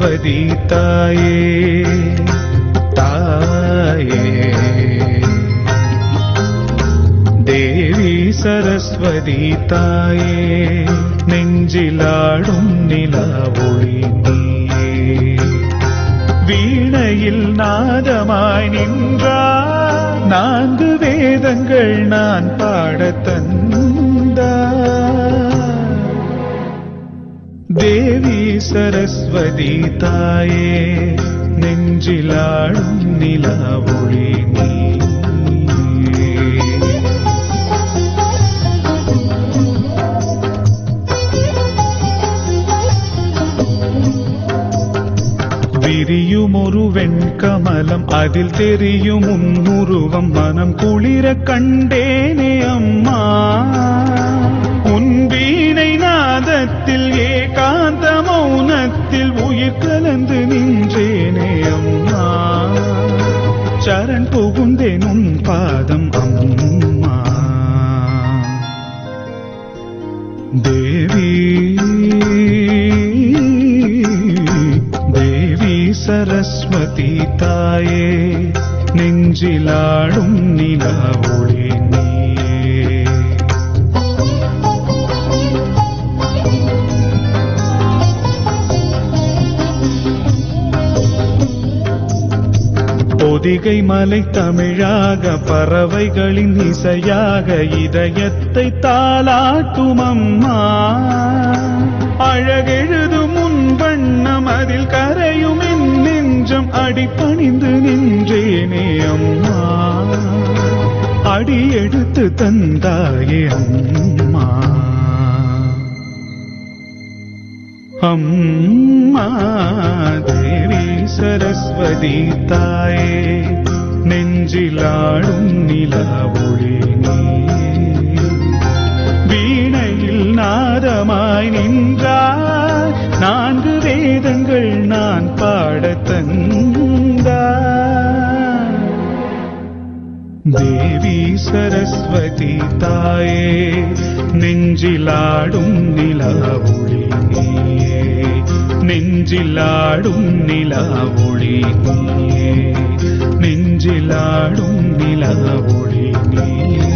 சரஸ்வதி தாயே தாயே தேவி சரஸ்வதி தாயே நெஞ்சிலாடும் நிலா ஒளி நீயே வீணையில் நாதமாய் நின்றார் நான்கு வேதங்கள் நான் பாடத் தந்தார் தேவி சரஸ்வதி தாயே நெஞ்சிலாடும் நிலா ஒளி விரியும் ஒரு வெண்கமலம் அதில் தெரியும் உன்னுருவம் மனம் குளிர கண்டேனே அம்மா உன் வீணை நாதத்தில் ஏகாந்த மௌனத்தில் உயிர் கலந்து நின்றேனே அம்மா சரண் புகுந்தேன் உன் பாதம் அம்மா தேவி சரஸ்வதி தாயே நெஞ்சிலாடும் நிலா ஒளி நீயே பொதிகை மலை தமிழாக பறவைகளின் இசையாக இதயத்தை தாலாட்டும் அம்மா அழகெழுதும் உன் வண்ணம் அதில் கரையும் என் நெஞ்சம் அடிபணிந்து நின்றேனே அம்மா அடி எடுத்து தந்தாயே அம்மா அம்மா தேவி சரஸ்வதி தாயே நெஞ்சிலாடும் நிலா ஒளி வீணையில் நாதமாய் நின்றார் நான்கு வேதங்கள் நான் பாடத் தந்தார் தேவி சரஸ்வதி தாயே நெஞ்சிலாடும் நிலா ஒளி நீயே நெஞ்சிலாடும் நிலா ஒளி நீயே நெஞ்சிலாடும் நிலா ஒளி நீயே